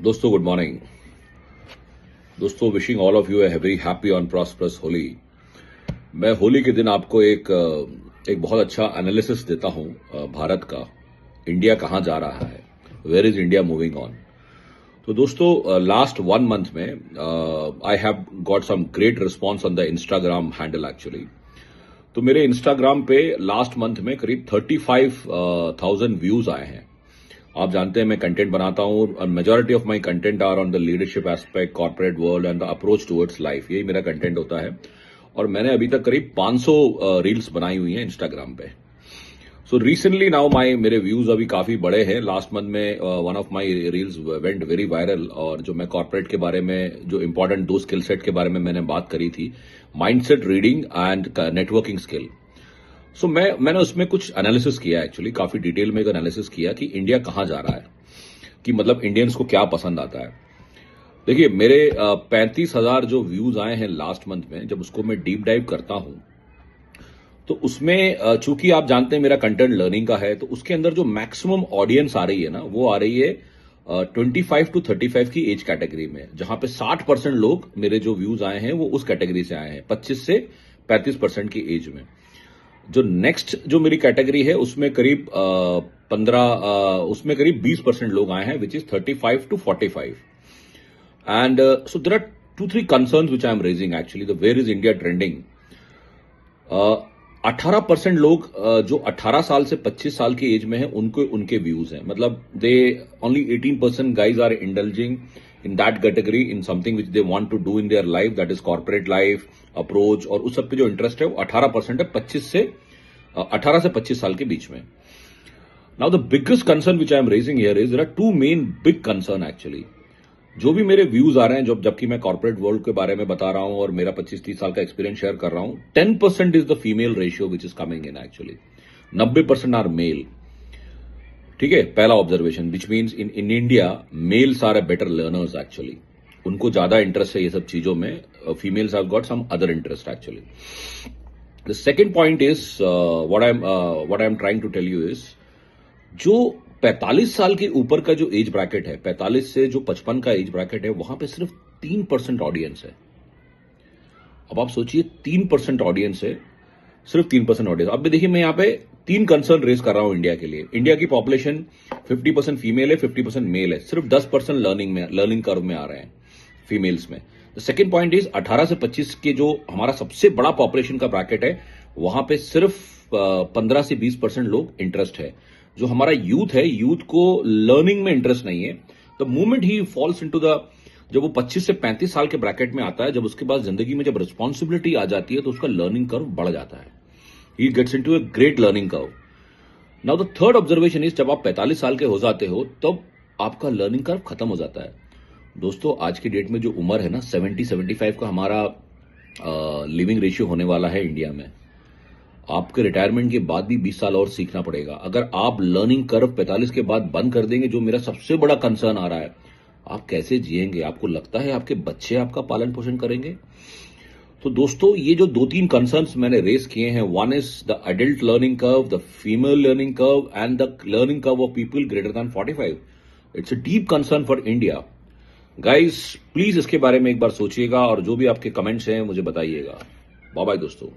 दोस्तों good morning. दोस्तों wishing all of U a very happy on prosperous Holi. मैं होली के दिन आपको एक बहुत अच्छा एनालिसिस देता हूं भारत का। इंडिया कहां जा रहा है, where is India moving on. तो दोस्तों लास्ट 1 मंथ में I have got some great response on the Instagram handle actually. तो मेरे इंस्टाग्राम पे लास्ट मंथ में करीब 35,000 व्यूज आए हैं। आप जानते हैं मैं कंटेंट बनाता हूं और majority of my content are on the leadership aspect, corporate world and the approach towards life. यही मेरा कंटेंट होता है और मैंने अभी तक करीब 500 रील्स बनाई हुई हैं इंस्टाग्राम पे। सो रिसेंटली नाउ मेरे व्यूज अभी काफी बड़े हैं। लास्ट मंथ में one of my reels went very viral और जो मैं कॉर्पोरेट के बारे में जो इंपॉर्टेंट 2 स्किल सेट के बारे में मैंने बात करी थी, mindset reading and networking skill. So मैंने उसमें कुछ एनालिसिस किया एक्चुअली, काफी डिटेल में एक एनालिसिस किया कि इंडिया कहां जा रहा है, कि मतलब इंडियंस को क्या पसंद आता है। देखिए मेरे 35,000 जो व्यूज आए हैं लास्ट मंथ में, जब उसको मैं डीप डाइव करता हूं तो उसमें चूंकि आप जानते हैं मेरा कंटेंट लर्निंग का है, तो उसके अंदर जो मैक्सिमम ऑडियंस आ रही है ना, वो आ रही है 25 to 35 की एज कैटेगरी में, जहां पे 60% लोग मेरे जो व्यूज आए हैं वो उस कैटेगरी से आए हैं, 25 से 35% की एज में। जो नेक्स्ट जो मेरी कैटेगरी है उसमें करीब 20% लोग आए हैं, which is 35 to 45। And so there are 2-3 concerns which I am raising actually, the where is India trending. 18% लोग जो 18 साल से 25 साल की एज में है उनके व्यूज हैं, मतलब they only 18% guys are indulging in that category in something which they want to do in their life, that is corporate life, approach, और उस सब पे जो इंटरेस्ट है वो 18% है 18 से 25 साल के बीच में। Now the biggest concern which I am raising here is there are 2 main big concern actually. जो भी मेरे व्यूज आ रहे हैं, जबकि मैं कॉर्पोरेट वर्ल्ड के बारे में बता रहा हूं और मेरा 25-30 साल का एक्सपीरियंस शेयर कर रहा हूं, 10% is the female ratio which is coming in actually, 90% are male. ठीक है, पहला observation, which means in India males are a better learners actually, उनको ज्यादा इंटरेस्ट है ये सब चीजों में, females have got some other interest actually. The second point is what I am trying to tell you is, जो 45 साल के ऊपर का जो एज ब्रैकेट है, 45 से जो 55 का एज ब्रैकेट है, वहां पे सिर्फ 3% ऑडियंस है। अब आप सोचिए 3% ऑडियंस है, सिर्फ 3% ऑडियंस। अब देखिए मैं यहां पे 3 कंसर्न रेज कर रहा हूं इंडिया के लिए। इंडिया की पॉपुलेशन 50% फीमेल है, 50% मेल है, सिर्फ 10% लर्निंग कर्व में आ रहे हैं फीमेल्स में। द सेकेंड पॉइंट इज 18 से 25 के जो हमारा सबसे बड़ा पॉपुलेशन का ब्रैकेट है, वहां पे सिर्फ 15 से 20% लोग इंटरेस्ट है। जो हमारा यूथ है, यूथ को लर्निंग में इंटरेस्ट नहीं है। The moment he falls into the, जब वो 25 से 35 साल के ब्रैकेट में आता है, जब उसके बाद जिंदगी में जब रिस्पॉन्सिबिलिटी आ जाती है, तो उसका लर्निंग कर्व बढ़ जाता है, he gets into a great learning curve. Now the third observation is, जब आप 45 साल के हो जाते हो तब आपका लर्निंग कर्व खत्म हो जाता है। दोस्तों आज की डेट में जो उम्र है ना, 70-75 का हमारा लिविंग रेशियो होने वाला है इंडिया में। आपके रिटायरमेंट के बाद भी 20 साल और सीखना पड़ेगा। अगर आप लर्निंग कर्व 45 के बाद बंद कर देंगे, जो मेरा सबसे बड़ा कंसर्न आ रहा है, आप कैसे जिएंगे? आपको लगता है आपके बच्चे आपका पालन पोषण करेंगे? तो दोस्तों ये जो 2-3 कंसर्न्स मैंने रेस किए हैं, one is the adult learning curve, the female learning curve and the learning curve of people greater than 45। It's a deep concern for India. Guys please इसके बारे में एक बार सोचिएगा और जो भी आपके कमेंट्स हैं मुझे बताइएगा। बाय बाय दोस्तों।